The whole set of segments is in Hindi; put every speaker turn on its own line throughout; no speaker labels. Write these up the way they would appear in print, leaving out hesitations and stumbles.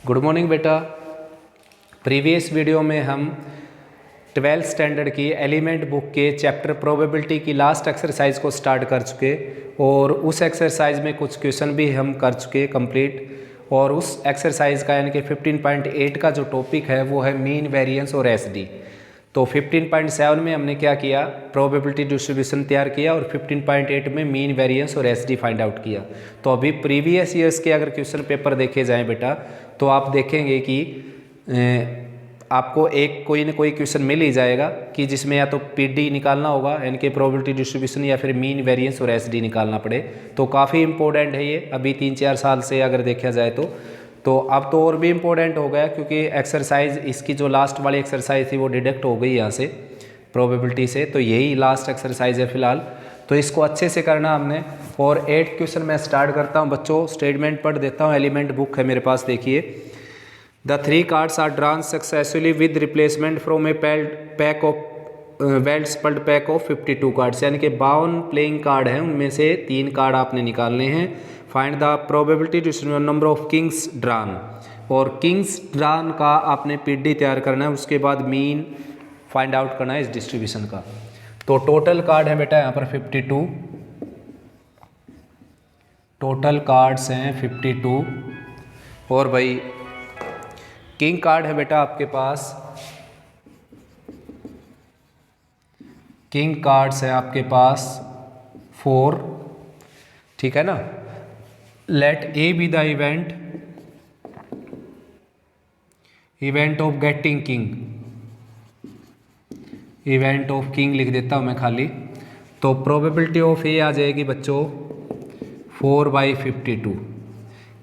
गुड मॉर्निंग बेटा। प्रीवियस वीडियो में हम 12th स्टैंडर्ड की एलिमेंट बुक के चैप्टर प्रोबेबिलिटी की लास्ट एक्सरसाइज को स्टार्ट कर चुके और उस एक्सरसाइज में कुछ क्वेश्चन भी हम कर चुके कंप्लीट। और उस एक्सरसाइज का यानी कि 15.8 का जो टॉपिक है वो है मीन वेरिएंस और एसडी। तो 15.7 में हमने क्या किया, प्रोबेबिलिटी डिस्ट्रीब्यूशन तैयार किया और 15.8 में मीन वेरिएंस और एसडी फाइंड आउट किया। तो अभी प्रीवियस ईयर्स के अगर क्वेश्चन पेपर देखे जाएं बेटा तो आप देखेंगे कि आपको एक कोई ना कोई क्वेश्चन मिल ही जाएगा कि जिसमें या तो पीडी निकालना होगा यानी कि प्रोबेबिलिटी डिस्ट्रीब्यूशन या फिर मीन वेरिएंस और एसडी निकालना पड़े। तो काफ़ी इंपॉर्टेंट है ये, अभी 3-4 साल से अगर देखा जाए तो अब तो और भी इम्पोर्टेंट हो गया क्योंकि एक्सरसाइज इसकी जो लास्ट वाली एक्सरसाइज थी वो डिडक्ट हो गई यहाँ से प्रोबेबिलिटी से। तो यही लास्ट एक्सरसाइज है फिलहाल, तो इसको अच्छे से करना हमने। और 8 क्वेश्चन मैं स्टार्ट करता हूँ बच्चों, स्टेटमेंट पढ़ देता हूँ। एलिमेंट बुक है मेरे पास, देखिए। The 3 cards are drawn successfully with replacement from a pack of well shuffled pack of 52 cards, यानी कि 52 प्लेइंग कार्ड हैं, उनमें से 3 कार्ड आपने निकालने हैं। Find the probability distribution number of Kings drawn, और किंग्स ड्रॉन का आपने पीडी तैयार करना है, उसके बाद मीन फाइंड आउट करना है इस डिस्ट्रीब्यूशन का। तो टोटल कार्ड है बेटा यहाँ पर 52, टोटल कार्ड्स हैं 52। और भाई किंग कार्ड है बेटा आपके पास, किंग कार्ड्स है आपके पास 4, ठीक है ना। Let A be the event of getting king, event of king लिख देता हूँ मैं खाली। तो प्रोबेबिलिटी ऑफ ए आ जाएगी बच्चों 4/52।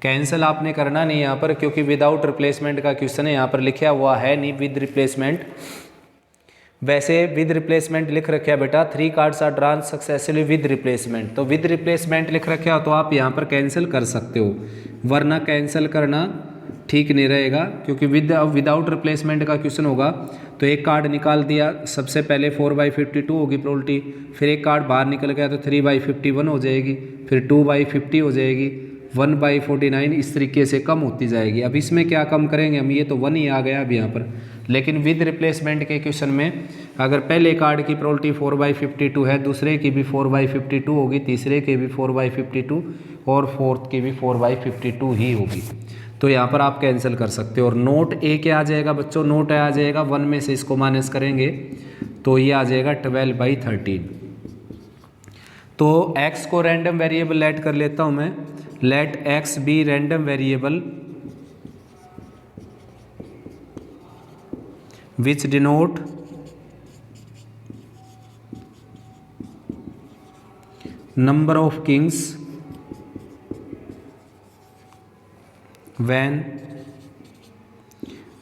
कैंसिल आपने करना नहीं यहाँ पर क्योंकि विदाउट रिप्लेसमेंट का क्वेश्चन है, यहाँ पर लिखा हुआ है नहीं विद रिप्लेसमेंट। वैसे विद रिप्लेसमेंट लिख रखा है बेटा, 3 cards are drawn successfully with replacement. तो विद रिप्लेसमेंट लिख रखा हो तो आप यहाँ पर कैंसिल कर सकते हो, वरना कैंसिल करना ठीक नहीं रहेगा क्योंकि विदाउट रिप्लेसमेंट का क्वेश्चन होगा। तो एक कार्ड निकाल दिया, सबसे पहले 4/52 होगी प्रोबेबिलिटी, फिर एक कार्ड बाहर निकल गया तो 3/51 हो जाएगी, फिर 2/50 हो जाएगी, 1/49 इस तरीके से कम होती जाएगी। अब इसमें क्या कम करेंगे हम, ये तो 1 ही आ गया अभी यहाँ पर। लेकिन विद रिप्लेसमेंट के क्वेश्चन में अगर पहले कार्ड की प्रोबेबिलिटी 4/52 है, दूसरे की भी 4/52 होगी, तीसरे के भी 4/52 और फोर्थ की भी 4/52 ही होगी। तो यहाँ पर आप कैंसिल कर सकते हो। और नोट ए क्या आ जाएगा बच्चों, नोट ए आ जाएगा 1 में से इसको माइनस करेंगे तो ये आ जाएगा 12/13। तो x को रैंडम वेरिएबल लेट कर लेता हूँ मैं, let x be random variable which denote number of kings when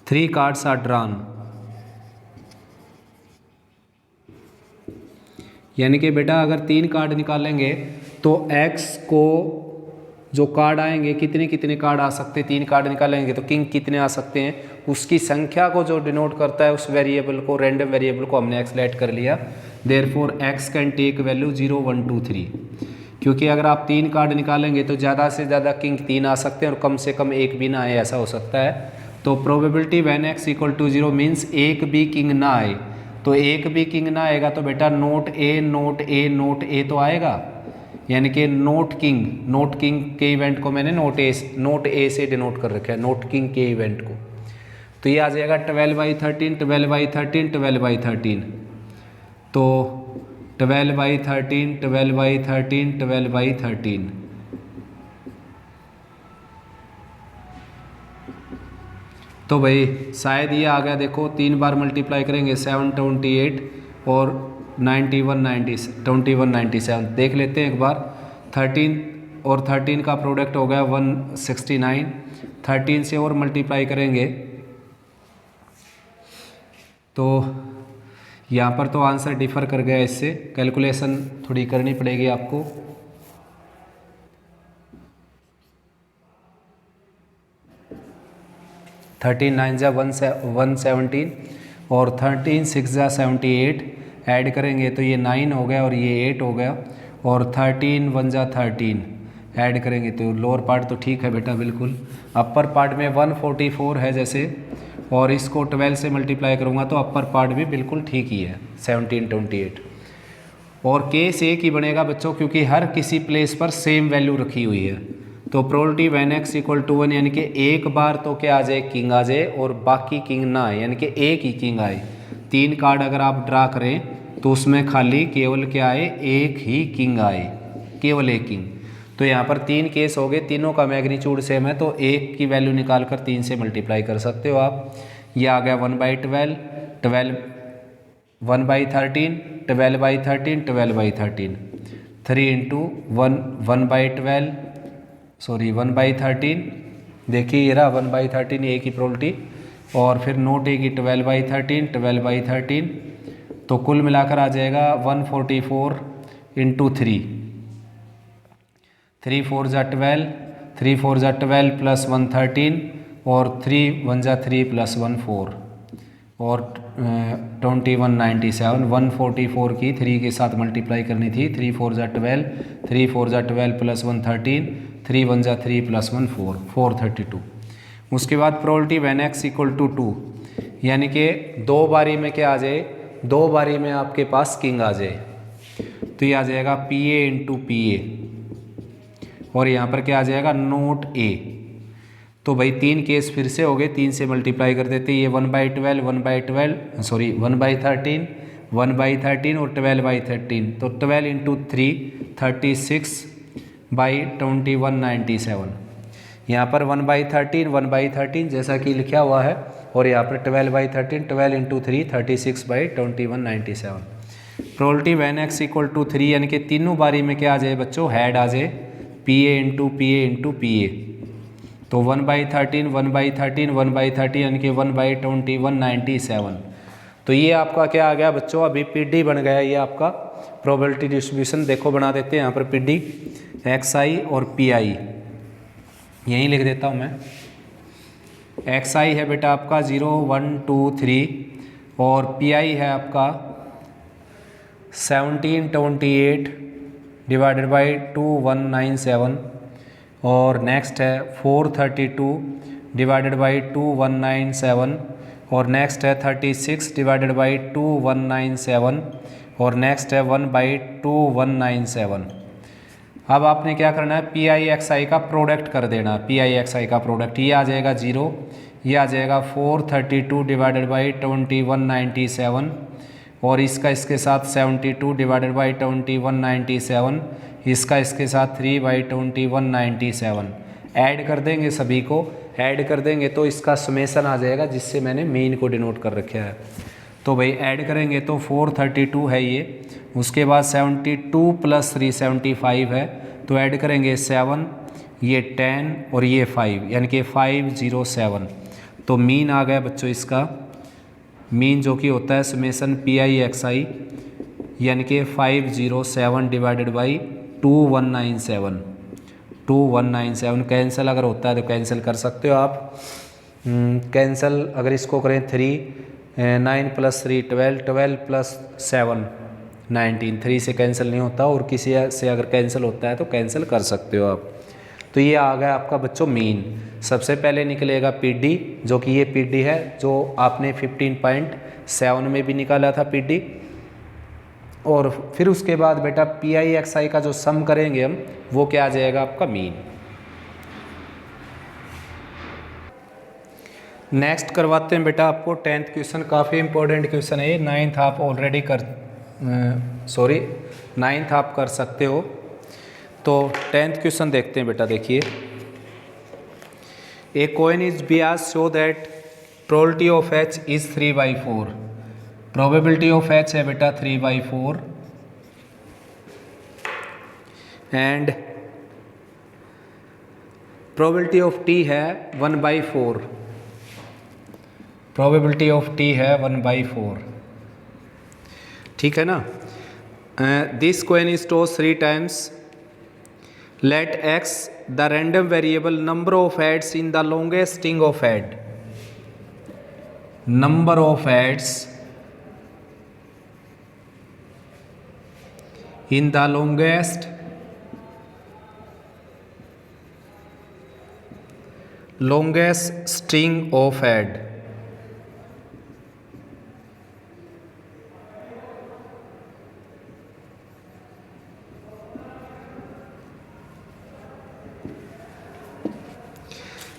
3 cards are drawn। यानी कि बेटा अगर 3 कार्ड निकालेंगे तो x को जो कार्ड आएंगे कितने कितने कार्ड आ सकते हैं, 3 कार्ड निकालेंगे तो किंग कितने आ सकते हैं, उसकी संख्या को जो डिनोट करता है उस वेरिएबल को, रैंडम वेरिएबल को हमने x लेट कर लिया। Therefore x can take value 0 1 2 3, क्योंकि अगर आप 3 कार्ड निकालेंगे तो ज़्यादा से ज़्यादा किंग 3 आ सकते हैं और कम से कम एक भी ना आए, ऐसा हो सकता है। तो प्रोबेबिलिटी व्हेन x = 0 मीन्स एक भी किंग ना आए। तो एक भी किंग ना आएगा तो बेटा नोट ए नोट ए नोट ए तो आएगा, यानी कि नोट किंग के इवेंट को मैंने नोट ए से डिनोट कर रखा है, नोट किंग के इवेंट को। तो ये आ जाएगा 12/13 12/13 12/13। तो 12/13 12/13 12/13। तो भाई शायद ये आ गया, देखो 3 बार मल्टीप्लाई करेंगे 728 और 2197 देख लेते हैं एक बार। 13 और 13 का प्रोडक्ट हो गया 169, 13 से और मल्टीप्लाई करेंगे तो यहाँ पर तो आंसर डिफर कर गया, इससे कैलकुलेशन थोड़ी करनी पड़ेगी आपको। थर्टीन 9 जा 117 और 13 6 जा 78 ऐड करेंगे तो ये 9 हो गया और ये 8 हो गया, और 13 1 जा 13 ऐड करेंगे तो लोअर पार्ट तो ठीक है बेटा बिल्कुल। अपर पार्ट में 144 है जैसे, और इसको 12 से मल्टीप्लाई करूँगा तो अपर पार्ट भी बिल्कुल ठीक ही है 1728। और केस एक ही बनेगा बच्चों, क्योंकि हर किसी प्लेस पर सेम वैल्यू रखी हुई है। तो probability when x equal to 1, यानी कि एक बार तो क्या आ जाए, किंग आ जाए, और बाकी किंग ना आए, यानी कि एक ही किंग आए। 3 कार्ड अगर आप ड्रा करें तो उसमें खाली केवल क्या आए, एक ही किंग आए, केवल एक किंग। तो यहाँ पर 3 केस हो गए, तीनों का मैग्नीट्यूड सेम है, तो एक की वैल्यू निकाल कर 3 से मल्टीप्लाई कर सकते हो आप। ये आ गया 1/12, 12 1/13, 12/13, 12/13, 3 इंटू 1/12, सॉरी 1/13, देखिए ये रहा 1/13, एक ही प्रोबेबिलिटी, और फिर नोट एक ही 12/13, 12/13, तो कुल मिलाकर आ जाएगा 144 इंटू 3, 3 4 जा 12, 3 4 जा 12 प्लस 113, और 3 1 जा 3 प्लस 1 4, और 2197, 144 की 3 के साथ मल्टीप्लाई करनी थी, 3 4 जा 12, 3 4 जा 12 प्लस 113, 3 1 जा 3 प्लस 1 4, 432। उसके बाद probability when x equal to 2, यानी कि 2 बारी में क्या आ जाए, 2 बारी में आपके पास किंग आ जाए, तो ये आ जाएगा P A into P A, और यहाँ पर क्या आ जाएगा, नोट ए। तो भाई 3 केस फिर से हो गए, 3 से मल्टीप्लाई कर देते, ये 1/12, 1/12, सॉरी 1/13, 1/13 और 12/13, तो 12 इंटू 3, 36/2197। यहाँ पर 1/13, 1/13 जैसा कि लिखा हुआ है, और यहाँ पर 12/13, 12 into 3, 36/2197। Probability when x equal to 3, यानी कि तीनों बारी में क्या आ जाए बच्चों, हेड आ जाए, P A into P A into P A, तो 1/13, 1/13, 1/13, यानी कि 1/2197। तो ये आपका क्या आ गया बच्चों, अभी पी डी बन गया ये आपका प्रोबेबिलिटी डिस्ट्रीब्यूशन। देखो बना देते हैं यहाँ पर पी डी, एक्स आई और पी आई, यहीं लिख देता हूँ मैं। एक्स आई है बेटा आपका 0 1 2 3, और पी आई है आपका 1728 डिवाइडेड बाई 2197, और नेक्स्ट है 432 डिवाइडेड बाई 2197, और नेक्स्ट है 36 डिवाइडेड बाई 2197, और नेक्स्ट है 1/2197। अब आपने क्या करना है, पी आई एक्स आई का प्रोडक्ट कर देना, पी आई एक्स आई का प्रोडक्ट, ये आ जाएगा 0, ये आ जाएगा 432 डिवाइडेड बाई 2197, और इसका इसके साथ 72 डिवाइडेड बाई 2197, इसका इसके साथ 3/2197। ऐड कर देंगे, सभी को ऐड कर देंगे तो इसका समेसन आ जाएगा, जिससे मैंने मीन को डिनोट कर रखा है। तो भाई ऐड करेंगे तो 432 है ये, उसके बाद 72 प्लस 3 75 है, तो ऐड करेंगे 7, ये 10 और ये 5, यानी कि 507। तो मीन आ गया बच्चों इसका, मीन जो कि होता है समेसन पी आई एक्स आई, यानी कि 507 डिवाइडेड बाई 2197, 2197। कैंसिल अगर होता है तो कैंसिल कर सकते हो आप, कैंसिल अगर इसको करें 3, 9 प्लस 3 12, 12 प्लस 7 19, 3 से कैंसिल नहीं होता, और किसी से अगर कैंसिल होता है तो कैंसिल कर सकते हो आप। तो ये आ गया आपका बच्चों मीन। सबसे पहले निकलेगा पी डी, जो कि ये पी डी है जो आपने 15.7 में भी निकाला था पी डी, और फिर उसके बाद बेटा पी आई एक्स आई का जो सम करेंगे हम, वो क्या आ जाएगा आपका मीन। नेक्स्ट करवाते हैं बेटा आपको 10th क्वेश्चन, काफ़ी इंपॉर्टेंट क्वेश्चन है ये, 9th आप ऑलरेडी सॉरी 9th आप कर सकते हो। तो 10th क्वेश्चन देखते हैं बेटा, देखिए, ए कॉइन इज बियाज show that probability of H is 3/4, probability of H है बेटा 3/4, एंड प्रोबेबिलिटी ऑफ टी है 1/4, प्रोबेबिलिटी ऑफ टी है 1/4, ठीक है ना। This coin is toss 3 times, let x the random variable number of heads in the longest string of head, number of heads in the longest longest string of head।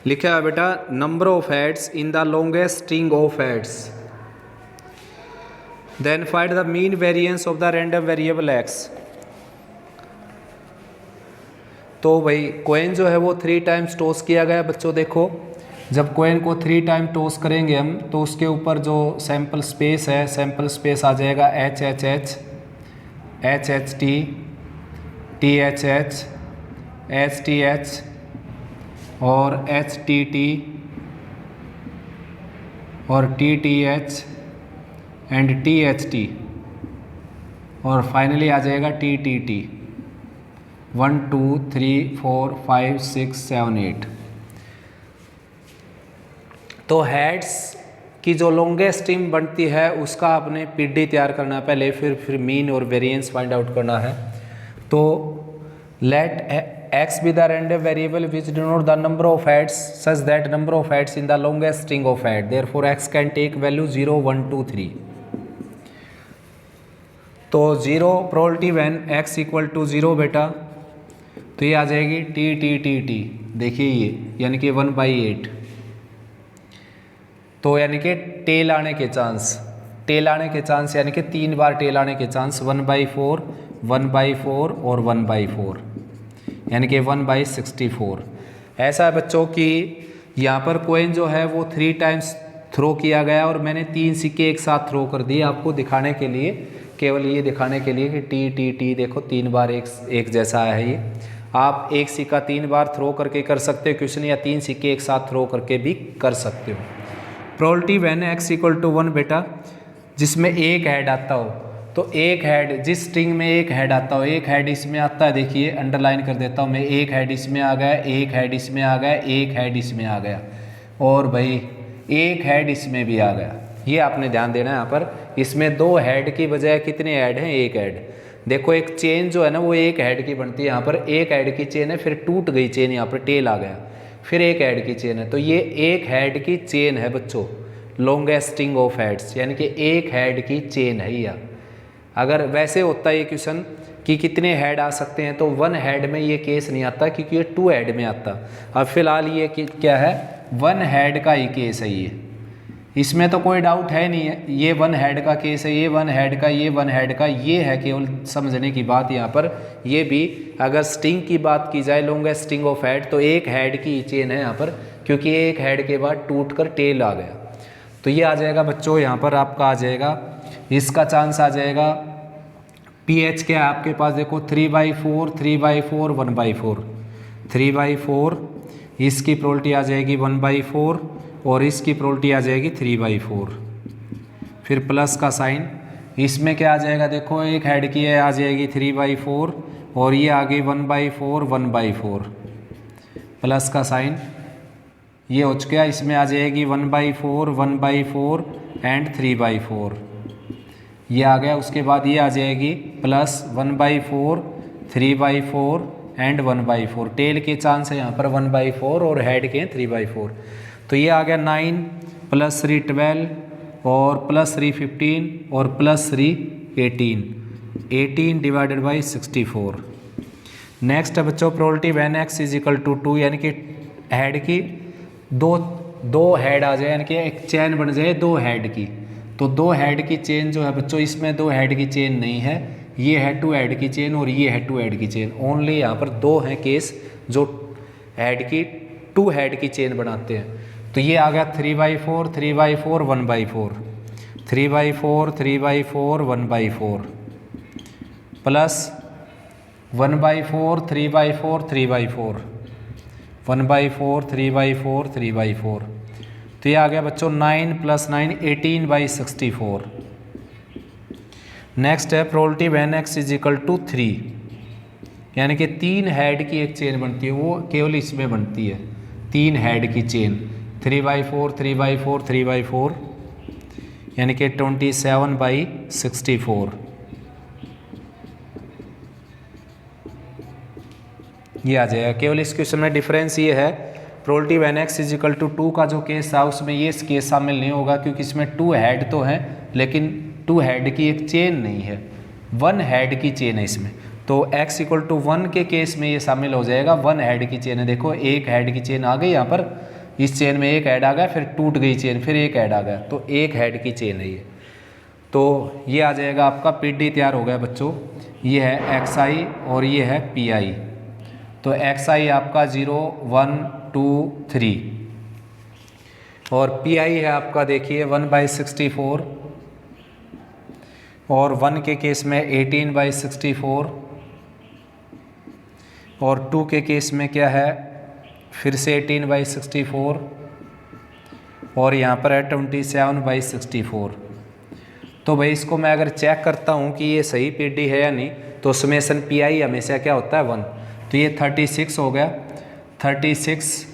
लिखा है बेटा number of heads in the longest string of heads, then find the mean variance of the random variable X. तो भाई कोइन जो है वो 3 टाइम्स टॉस किया गया बच्चों। देखो जब कोइन को 3 टाइम टॉस करेंगे हम तो उसके ऊपर जो सैंपल स्पेस है, सैंपल स्पेस आ जाएगा H H H, H H T, T H H, H T H और एच टी टी और T T H and T H T और फाइनली आ जाएगा टी टी टी। 1 2 3 4 5 6 7 8। तो हेड्स की जो लॉन्गेस्ट स्ट्रिंग बनती है उसका आपने पीडी तैयार करना है पहले, फिर मीन और वेरिएंस फाइंड आउट करना है। तो late x be the random variable which denote the number of heads such that number of heads in the longest string of head, therefore x can take value 0 1 2 3। तो 0 probability when x equal to 0 बेटा, तो ये आ जाएगी टी टी टी टी। देखिए ये यानी कि 1/8। तो यानी कि टेल आने के चांस, टेल आने के चांस यानी कि 3 बार टेल आने के चांस 1/4, 1/4 और 1/4 यानी कि 1/64। ऐसा है बच्चों कि यहाँ पर कोइन जो है वो 3 टाइम्स थ्रो किया गया और मैंने 3 सिक्के एक साथ थ्रो कर दिए आपको दिखाने के लिए, केवल ये दिखाने के लिए कि टी टी टी देखो 3 बार एक जैसा है ये। आप एक सिक्का 3 बार थ्रो करके कर सकते हो क्वेश्चन, या 3 सिक्के एक साथ थ्रो करके भी कर सकते हो। Probability when x equal to 1 बेटा, जिसमें एक हेड आता हो, तो एक हेड जिस स्ट्रिंग में एक हेड आता हो, एक हेड इसमें आता है, देखिए अंडरलाइन कर देता हूँ मैं, एक हेड इसमें आ गया, एक हेड इसमें आ गया, एक हेड इसमें आ गया और भाई एक हेड इसमें भी आ गया। ये आपने ध्यान देना है यहाँ पर। इसमें 2 हेड की बजाय कितने हेड हैं? एक हेड। देखो एक चेन जो है ना वो एक हेड की बनती है, यहाँ पर एक हेड की चेन है, फिर टूट गई चेन, यहाँ पर टेल आ गया, फिर एक हेड की चेन है, तो ये एक हेड की चेन है बच्चों, लॉन्गेस्ट स्ट्रिंग ऑफ हेड्स, यानी कि एक हेड की चेन है यह। अगर वैसे होता है ये क्वेश्चन कि कितने हेड आ सकते हैं, तो 1 हेड में ये केस नहीं आता क्योंकि ये 2 हेड में आता। अब फिलहाल ये क्या है, 1 हेड का ही केस है ये, इसमें तो कोई डाउट है नहीं है, ये 1 हेड का केस है, ये 1 हेड का, ये 1 हेड का, ये है केवल समझने की बात यहाँ पर। ये भी अगर स्ट्रिंग की बात की जाए लॉन्गेस्ट स्ट्रिंग ऑफ हेड, तो एक हेड की चेन है यहाँ पर, क्योंकि एक हेड के बाद टूट कर टेल आ गया। तो ये आ जाएगा बच्चों, यहाँ पर आपका आ जाएगा, इसका चांस आ जाएगा pH क्या है आपके पास, देखो 3/4, 3/4, 1/4, 3/4, इसकी प्रोबेबिलिटी आ जाएगी 1/4 और इसकी प्रोबेबिलिटी आ जाएगी 3/4, फिर प्लस का साइन, इसमें क्या आ जाएगा, देखो एक हेड की है आ जाएगी 3/4 और ये आ गई 1/4, 1/4, प्लस का साइन, ये हो चुका, इसमें आ जाएगी 1/4, 1/4 एंड 3/4, ये आ गया। उसके बाद ये आ जाएगी प्लस 1/4, 3/4 एंड 1/4, टेल के चांस है यहाँ पर 1/4 और हेड के 3/4। तो ये आ गया 9 + 3 12 और +3 15 और +3 18, 18 / 64। नेक्स्ट है बच्चों प्रोबेबिलिटी व्हेन x = 2, यानी कि हेड की दो हेड आ जाए, यानी कि एक चेन बन जाए 2 हेड की। तो 2 हेड की चेन जो है बच्चों, इसमें 2 हेड की चेन नहीं है, ये है 2 हेड की चेन और ये है 2 हेड की चेन। ओनली यहाँ पर 2 हैं केस जो हेड की 2 हेड की चेन बनाते हैं। तो ये आ गया 3/4, 3/4, 1/4, 3/4, 3/4, 1/4 प्लस 1/4, 3/4, 3/4, 1/4, 3/4, 3/4। तो ये आ गया बच्चों 9 + 9 18/64। नेक्स्ट है प्रोबेबिलिटी व्हेन x = 3, यानी कि 3 हेड की एक चेन बनती है, वो केवल इसमें बनती है 3 हेड की चेन, 3/4, 3/4, 3/4, यानी कि 27/64। ये आ जाएगा। केवल इस क्वेश्चन में डिफरेंस ये है probability when x is equal to 2 का जो केस था उसमें ये केस शामिल नहीं होगा, क्योंकि इसमें 2 हेड तो है लेकिन 2 हेड की एक चेन नहीं है, 1 हेड की चेन है इसमें। तो x इक्वल टू 1 के केस में ये शामिल हो जाएगा, 1 हेड की चेन है। देखो एक हेड की चेन आ गई यहाँ पर, इस चेन में एक हेड आ गया, फिर टूट गई चेन, फिर एक हेड आ गया, तो एक हेड की चेन है ये। तो ये आ जाएगा आपका PD तैयार हो गया बच्चों। ये है XI और ये है PI। तो XI आपका 0 1 2 3 और PI है आपका देखिए 1/64 और 1 के केस में 18/64 और 2 के केस में क्या है फिर से 18/64 और यहाँ पर है 27/64। तो भाई इसको मैं अगर चेक करता हूँ कि ये सही PD है या नहीं, तो समेसन PI हमेशा क्या होता है 1। तो ये 36 हो गया, 36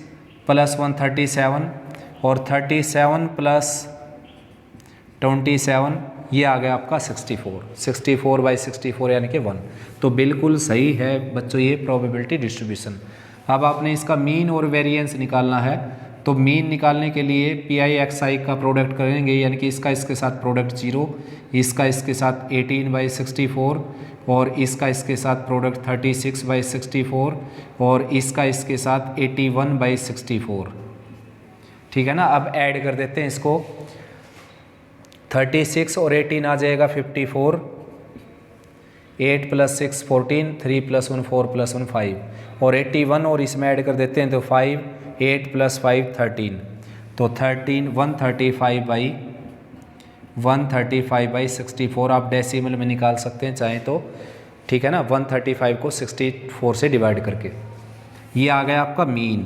प्लस 1 37 और 37 प्लस 27 ये आ गया आपका 64, 64/64 यानी कि 1। तो बिल्कुल सही है बच्चों ये प्रोबेबिलिटी डिस्ट्रीब्यूशन। अब आपने इसका मीन और वेरिएंस निकालना है। तो मीन निकालने के लिए PI XI का प्रोडक्ट करेंगे, यानी कि इसका इसके साथ प्रोडक्ट 0, इसका इसके साथ 18/64 और इसका इसके साथ प्रोडक्ट 36/64 और इसका इसके साथ 81/64। ठीक है ना। अब ऐड कर देते हैं इसको, 36 और 18 आ जाएगा 54, 8 + 6 14, 3 + 1 4 + 1 5 और 81 और इसमें ऐड कर देते हैं तो 5, 8 + 5 13। तो 13 135/64 आप डेसिमल में निकाल सकते हैं चाहें तो, ठीक है ना। 135 को 64 से डिवाइड करके ये आ गया आपका मीन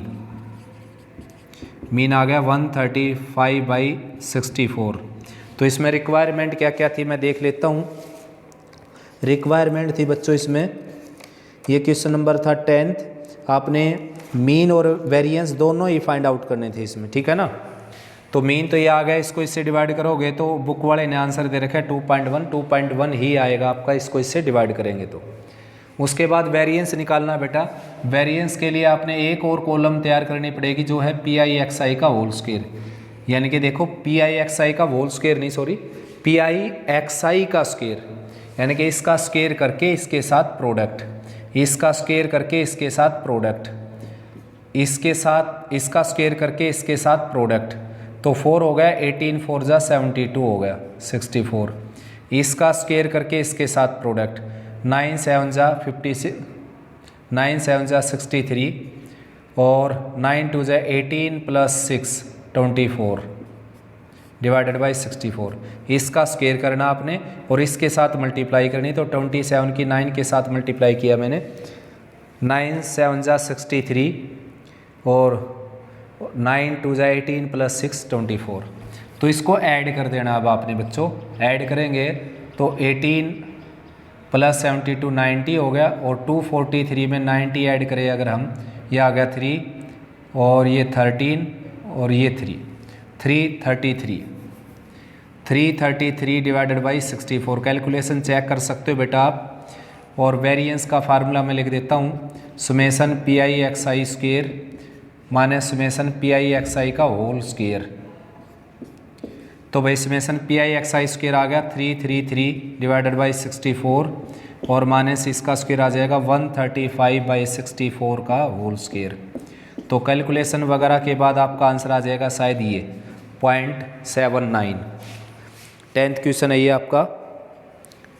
आ गया 135/64। तो इसमें रिक्वायरमेंट क्या क्या थी मैं देख लेता हूँ। रिक्वायरमेंट थी बच्चों इसमें, ये क्वेश्चन नंबर था 10th, आपने मीन और वेरिएंस दोनों ही फाइंड आउट करने थे इसमें, ठीक है ना। तो मीन तो ये आ गया, इसको इससे डिवाइड करोगे तो बुक वाले ने आंसर दे रखा है 2.1 ही आएगा आपका, इसको इससे डिवाइड करेंगे तो। उसके बाद वेरिएंस निकालना बेटा। वेरिएंस के लिए आपने एक और कॉलम तैयार करनी पड़ेगी जो है PI XI का होल स्क्वायर, यानी कि देखो PI XI का होल स्क्वायर नहीं सॉरी PI XI का स्क्वायर, यानी कि इसका स्क्वायर करके इसके साथ प्रोडक्ट, इसका स्क्वायर करके इसके साथ प्रोडक्ट, इसके साथ इसका स्क्वायर करके इसके साथ प्रोडक्ट। तो 4 हो गया, 18 4 जा 72 हो गया 64। इसका स्क्वायर करके इसके साथ प्रोडक्ट, 9 7 जा 56, 9 7 जा 63 और 9 2 जा 18 + 6 24 डिवाइडेड बाई 64। इसका स्क्वायर करना आपने और इसके साथ मल्टीप्लाई करनी। तो 27 की 9 के साथ मल्टीप्लाई किया मैंने, 9 7 जा 63 और 9 2 जा 18 + 6 24। तो इसको ऐड कर देना अब आपने बच्चों, ऐड करेंगे तो 18 + 72 90 हो गया और 243 में 90 ऐड करें अगर हम, ये आ गया 3 और ये 13 और ये 333 डिवाइडेड बाई 64। कैलकुलेशन चेक कर सकते हो बेटा आप। और वेरिएंस का फार्मूला मैं लिख देता हूँ, summation PI XI square minus summation PI XI का होल स्क्वायर। तो भाई समेसन PI XI स्क्वायर आ गया 333 डिवाइडेड बाई 64 और माइनस इसका स्क्वायर आ जाएगा 135/64 का होल स्क्वायर। तो कैलकुलेशन वगैरह के बाद आपका आंसर आ जाएगा शायद ये 0.79। 10th क्वेश्चन है ये आपका,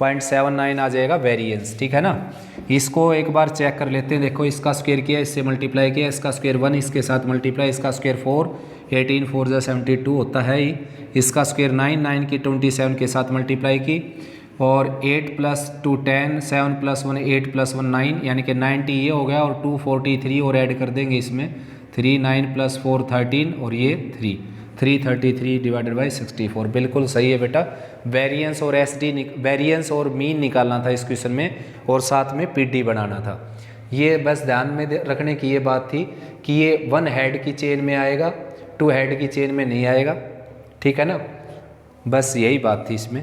0.79 आ जाएगा वेरिएंस, ठीक है ना। इसको एक बार चेक कर लेते हैं। देखो इसका स्क्वायर किया, इससे मल्टीप्लाई किया, इसका स्क्वायर 1, इसके साथ मल्टीप्लाई, इसका स्क्वायर 4, 18 4 जा 72 होता है ही, इसका स्क्वायर 9 9 की 27 के साथ मल्टीप्लाई की और 8 + 2 10, 7 + 1 8 + 1 9 यानी कि 90 ये हो गया और 243 और ऐड कर देंगे इसमें, 3 9 + 4 13 और ये 333 डिवाइडेड बाई 64। बिल्कुल सही है बेटा। वेरिएंस और वेरिएंस और मीन निकालना था इस क्वेश्चन में और साथ में PD बनाना था। ये बस ध्यान में रखने की ये बात थी कि ये 1 हेड की चेन में आएगा, 2 हेड की चेन में नहीं आएगा, ठीक है ना। बस यही बात थी इसमें।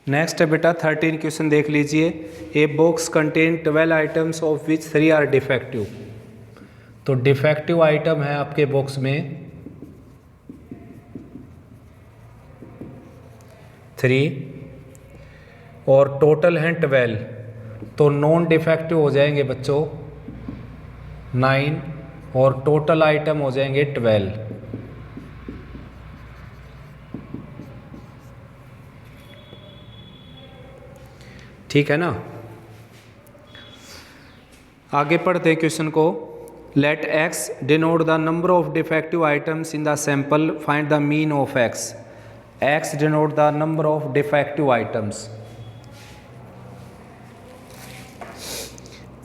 नेक्स्ट है बेटा 13 क्वेश्चन देख लीजिए। A box contain 12 items of which 3 are defective. तो डिफेक्टिव आइटम है आपके बॉक्स में 3 और टोटल हैं 12, तो नॉन डिफेक्टिव हो जाएंगे बच्चों 9 और टोटल आइटम हो जाएंगे 12। ठीक है ना। आगे पढ़ते हैं क्वेश्चन को। Let x denote the number of defective items in the sample, find the mean of x. X denote the number of defective items.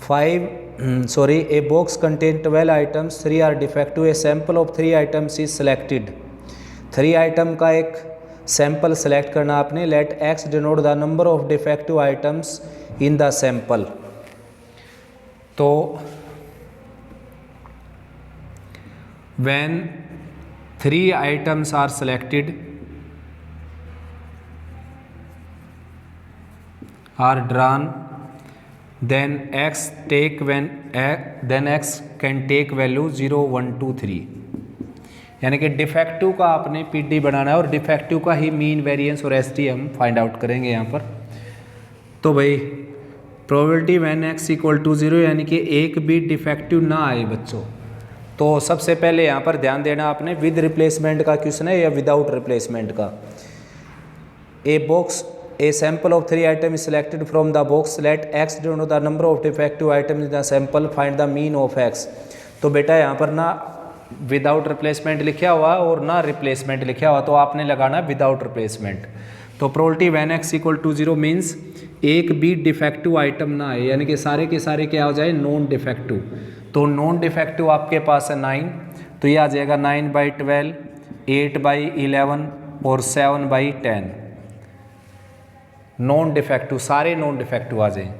5 a box contain 12 items, 3 are defective, a sample of 3 items is selected। 3 item का एक सैंपल सेलेक्ट करना आपने। Let x denote the number of defective items in the sample. तो when 3 items are selected or drawn, then x can take value 0 1 2 3। यानी कि डिफेक्टिव का आपने पीडी बनाना है और डिफेक्टिव का ही मीन वेरिएंस और एसटी हम फाइंड आउट करेंगे यहाँ पर। तो भाई probability when x equal to 0 यानी कि एक भी डिफेक्टिव ना आए बच्चों। तो सबसे पहले यहाँ पर ध्यान देना आपने, विद रिप्लेसमेंट का क्वेश्चन है या विदाउट रिप्लेसमेंट का। A sample of 3 items is selected from the box, let x denote the number of defective items in the sample, find the mean of x। तो बेटा यहाँ पर ना विदाउट रिप्लेसमेंट लिखा हुआ और ना रिप्लेसमेंट लिखा हुआ, तो आपने लगाना विदाउट रिप्लेसमेंट। तो probability when x equal to 0 means एक भी डिफेक्टिव आइटम ना आए, यानी कि सारे के सारे क्या हो जाए नॉन डिफेक्टिव। तो नॉन डिफेक्टिव आपके पास है 9, तो ये आ जाएगा 9/12, 8/11 और 7/10। नॉन डिफेक्टिव, सारे नॉन डिफेक्टिव आ जाए।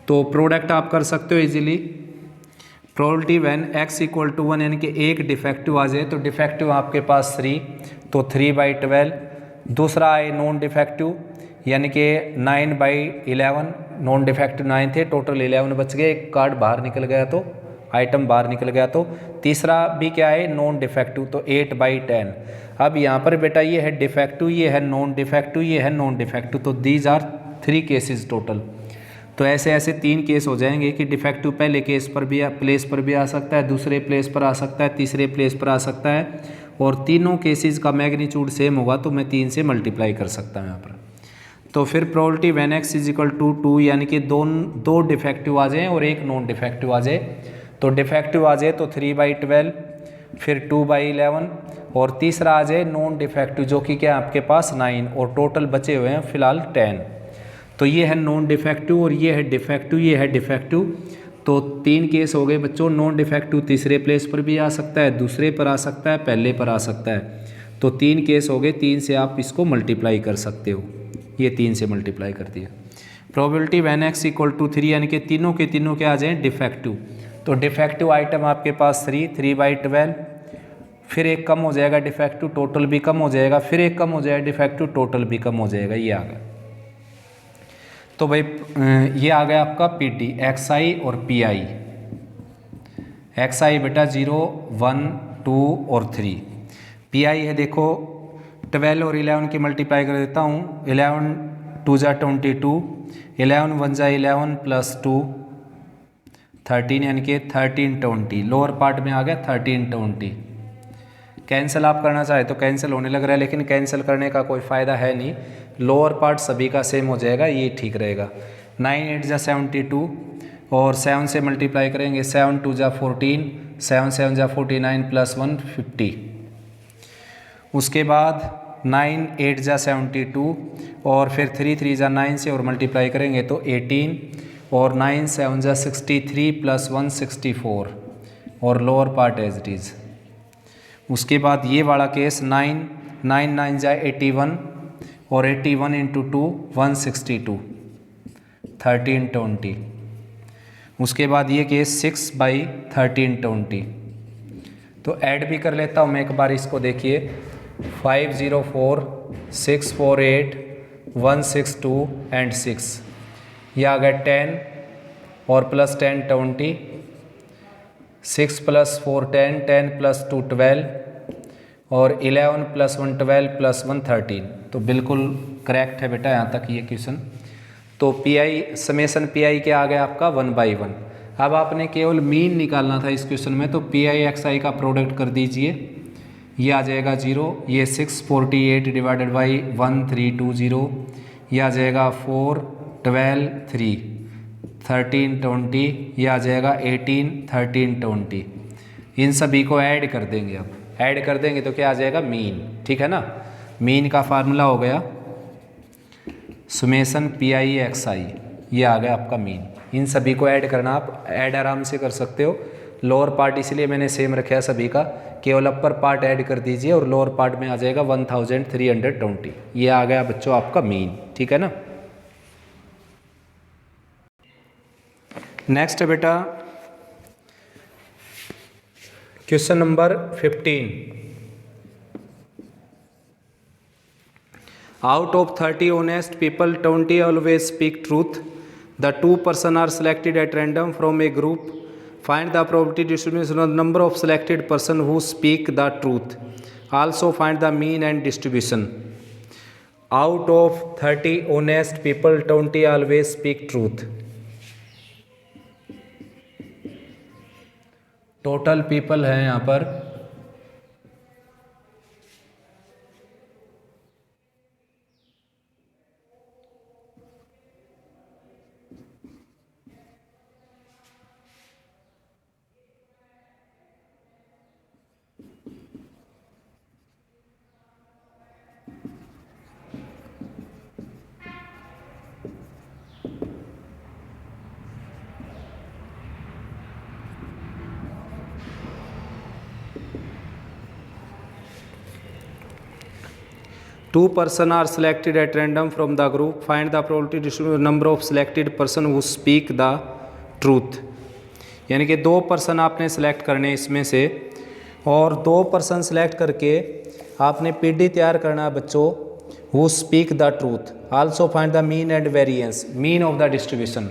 तो प्रोडक्ट आप कर सकते हो easily. Probability when x equal to 1 यानी कि एक डिफेक्टिव आ जाए, तो डिफेक्टिव आपके पास 3, तो 3/12। दूसरा है नॉन डिफेक्टिव यानी कि 9/11, नॉन डिफेक्टिव 9 थे, टोटल 11 बच गए, एक कार्ड बाहर निकल गया तो आइटम बाहर निकल गया। तो तीसरा भी क्या है नॉन डिफेक्टिव, तो 8/10। अब यहाँ पर बेटा ये है डिफेक्टिव, ये है नॉन डिफेक्टिव, ये है नॉन डिफेक्टिव, तो दीज आर 3 केसेस टोटल। तो ऐसे ऐसे 3 केस हो जाएंगे कि डिफेक्टिव पहले केस पर भी प्लेस पर भी आ सकता है, दूसरे प्लेस पर आ सकता है, तीसरे प्लेस पर आ सकता है, और तीनों केसेस का मैग्नीट्यूड सेम होगा, तो मैं 3 से मल्टीप्लाई कर सकता हूँ यहाँ पर। तो फिर probability when x is equal to 2 यानी कि दो डिफेक्टिव आ जाए और एक नॉन डिफेक्टिव आ जाए। तो डिफेक्टिव आ जाए तो 3/12, फिर 2/11 और तीसरा आ जाए नॉन डिफेक्टिव जो कि क्या आपके पास 9, और टोटल बचे हुए हैं फिलहाल 10। तो ये है नॉन डिफेक्टिव और ये है डिफेक्टिव, ये है डिफेक्टिव। तो 3 केस हो गए बच्चों। नॉन डिफेक्टिव तीसरे प्लेस पर भी आ सकता है, दूसरे पर आ सकता है, पहले पर आ सकता है। तो 3 केस हो गए, 3 से आप इसको मल्टीप्लाई कर सकते हो। ये 3 से मल्टीप्लाई कर दिया। Probability when x equal to 3 यानी कि तीनों के तीनों क्या आ जाए डिफेक्टिव। तो डिफेक्टिव आइटम आपके पास 3/12, फिर एक कम हो जाएगा डिफेक्टिव, टोटल भी कम हो जाएगा, फिर एक कम हो जाएगा डिफेक्टिव, टोटल भी कम हो जाएगा। ये आ गया। तो भाई ये आ गया आपका पीटी, xi और pi। xi बेटा 0 1 2 और 3, pi है देखो 12 और 11 की मल्टीप्लाई कर देता हूँ। 11 2 जा 22, 11 1 जा 11 प्लस 2 13 यानी कि 13 20। लोअर पार्ट में आ गया 13 20। कैंसिल आप करना चाहे तो कैंसिल होने लग रहा है, लेकिन कैंसिल करने का कोई फ़ायदा है नहीं। लोअर पार्ट सभी का सेम हो जाएगा, ये ठीक रहेगा। 9 8 जा 72 और 7 से मल्टीप्लाई करेंगे, 7 2 जा 14, 7 7 जा 49 प्लस 1 50। उसके बाद 9 8 जा 72 और फिर 3 3 जा 9 से और मल्टीप्लाई करेंगे तो 18 और 9 7 जा 63 प्लस 1 64 और lower part as it is. उसके बाद ये वाला केस 9 9 9 जा 81 और 81 इंटू 2 162 13 20। उसके बाद ये केस 6/13 20। तो ऐड भी कर लेता हूँ मैं एक बार, इसको देखिए 504 648 162 एंड 6, ये आ गया 10 और प्लस 10 20, 6 प्लस 4 10, 10 प्लस 2 12 और 11 प्लस 1 12 प्लस 1 13। तो बिल्कुल करेक्ट है बेटा यहाँ तक ये क्वेश्चन। तो P I summation P I क्या आ गया आपका 1/1। अब आपने केवल मीन निकालना था इस क्वेश्चन में, तो पी आई एक्स आई का प्रोडक्ट कर दीजिए, ये आ जाएगा 0, ये 648 डिवाइडेड बाई 1320, ये आ जाएगा 4 12 3 13 20, ये आ जाएगा 18 13 20। इन सभी को ऐड कर देंगे, अब ऐड कर देंगे तो क्या आ जाएगा मीन, ठीक है ना। मीन का फार्मूला हो गया सुमेसन पी आई एक्स आई, ये आ गया आपका मीन। इन सभी को ऐड करना, आप ऐड आराम से कर सकते हो। लोअर पार्ट इसलिए मैंने सेम रखा है सभी का, केवल अपर पार्ट ऐड कर दीजिए और लोअर पार्ट में आ जाएगा 1320। ये आ गया बच्चों आपका मीन, ठीक है ना। नेक्स्ट है बेटा question number 15। Out of 30 honest people, 20 always speak truth. The 2 persons are selected at random from a group. Find the probability distribution of the number of selected persons who speak the truth. Also find the mean and distribution. Out of 30 honest people, 20 always speak truth. Total people है यहाँ पर 2 persons are selected at random from the group. Find the probability distribution number of selected person who speak the truth. यानी कि 2 पर्सन आपने सेलेक्ट करने इसमें से, और 2 पर्सन सेलेक्ट करके आपने पीडी तैयार करना है बच्चों who speak the truth. Also find the mean and variance, mean of the distribution.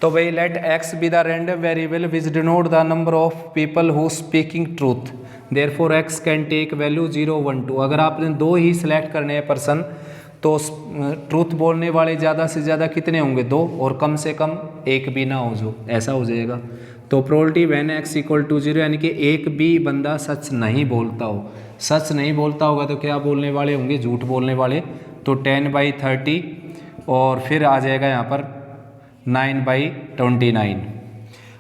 तो भाई let x be the random variable which denote the number of people who speaking truth. Therefore x can take value 0 1 2। अगर आपने 2 ही सिलेक्ट करने हैं पर्सन, तो ट्रूथ बोलने वाले ज़्यादा से ज़्यादा कितने होंगे 2, और कम से कम एक भी ना हो, जो ऐसा हो जाएगा। तो probability when x equal to 0, यानी कि एक भी बंदा सच नहीं बोलता हो। सच नहीं बोलता होगा तो क्या बोलने वाले होंगे, झूठ बोलने वाले। तो 10/30 और फिर आ जाएगा यहाँ पर 9/29।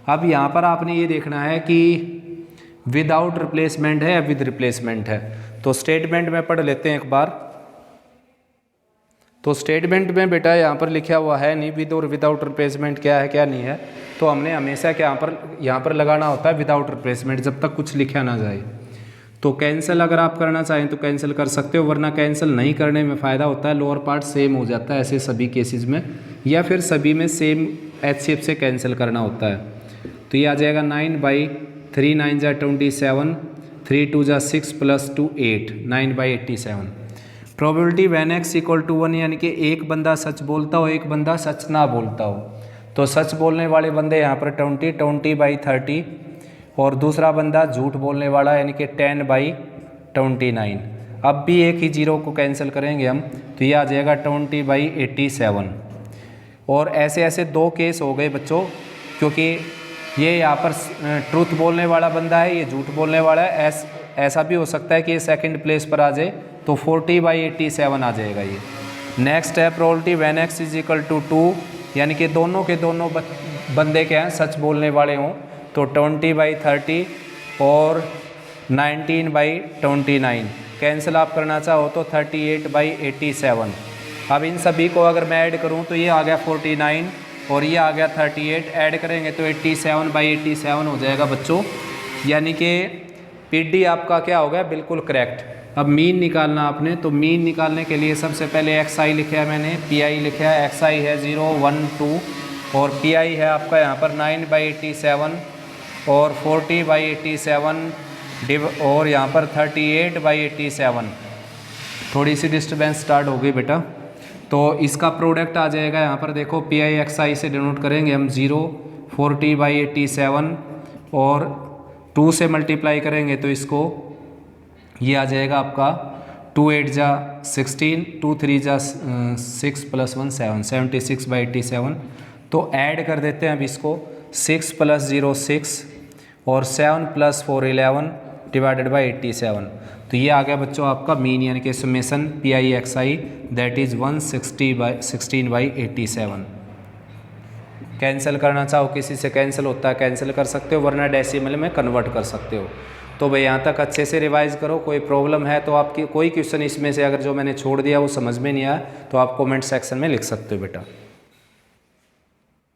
अब यहाँ पर आपने ये देखना है कि विदाउट रिप्लेसमेंट है या विद रिप्लेसमेंट है। तो स्टेटमेंट में पढ़ लेते हैं एक बार। तो स्टेटमेंट में बेटा यहाँ पर लिखा हुआ है नहीं विद और विदाउट रिप्लेसमेंट क्या है क्या नहीं है, तो हमने हमेशा क्या यहाँ पर लगाना होता है विदाउट रिप्लेसमेंट, जब तक कुछ लिखा ना जाए। तो कैंसिल अगर आप करना चाहें तो कैंसिल कर सकते हो, वरना कैंसिल नहीं करने में फ़ायदा होता है, लोअर पार्ट सेम हो जाता है ऐसे सभी केसेस में, या फिर सभी में सेम HCF से कैंसिल करना होता है। तो ये आ जाएगा 9/3 9 जा 27, 3 2 जा 6 + 2 8, 9/87। Probability when x equal to 1, यानी कि एक बंदा सच बोलता हो एक बंदा सच ना बोलता हो। तो सच बोलने वाले बंदे यहाँ पर 20/30 और दूसरा बंदा झूठ बोलने वाला यानी कि 10/29। अब भी एक ही जीरो को कैंसिल करेंगे हम, तो ये आ जाएगा 20/87। और ऐसे ऐसे 2 केस हो गए बच्चों, क्योंकि ये यहाँ पर ट्रूथ बोलने वाला बंदा है, ये झूठ बोलने वाला है। ऐसा भी हो सकता है कि ये सेकंड प्लेस पर आ जाए, तो 40/87 आ जाएगा ये। नेक्स्ट है probability when x is equal to 2, यानी कि दोनों के दोनों बंदे क्या हैं सच बोलने वाले हों। तो 20/30 और 19/29। कैंसिल आप करना चाहो तो 38/87। अब इन सभी को अगर मैं ऐड करूं तो ये आ गया 49 और ये आ गया 38, ऐड करेंगे तो 87/87 हो जाएगा बच्चों। यानी कि PD आपका क्या हो गया, बिल्कुल करेक्ट। अब मीन निकालना आपने, तो मीन निकालने के लिए सबसे पहले XI लिखा है मैंने, PI लिखा है। XI है 0 1 2 और PI है आपका यहाँ पर 9/87 और 40/87 और यहाँ पर 38/87। थोड़ी सी डिस्टर्बेंस स्टार्ट हो गई बेटा। तो इसका प्रोडक्ट आ जाएगा यहाँ पर देखो PIXI से डिनोट करेंगे हम 0, 40/87 और 2 से मल्टीप्लाई करेंगे तो इसको ये आ जाएगा आपका 2 8 जा 16, 2 3 जा 6 + 1 7, 76/87। तो ऐड कर देते हैं अब इसको 6 + 0 6 और 7 + 4 11 /87। तो ये आ गया बच्चों आपका मीन यानी कि summation PIXI that is 116/87। Cancel करना चाहो किसी से कैंसिल होता है कैंसिल कर सकते हो, वरना डेसिमल में कन्वर्ट कर सकते हो। तो भाई यहाँ तक अच्छे से रिवाइज करो। कोई प्रॉब्लम है तो आपकी कोई क्वेश्चन इसमें से अगर जो मैंने छोड़ दिया वो समझ में नहीं आया तो आप कमेंट सेक्शन में लिख सकते हो बेटा।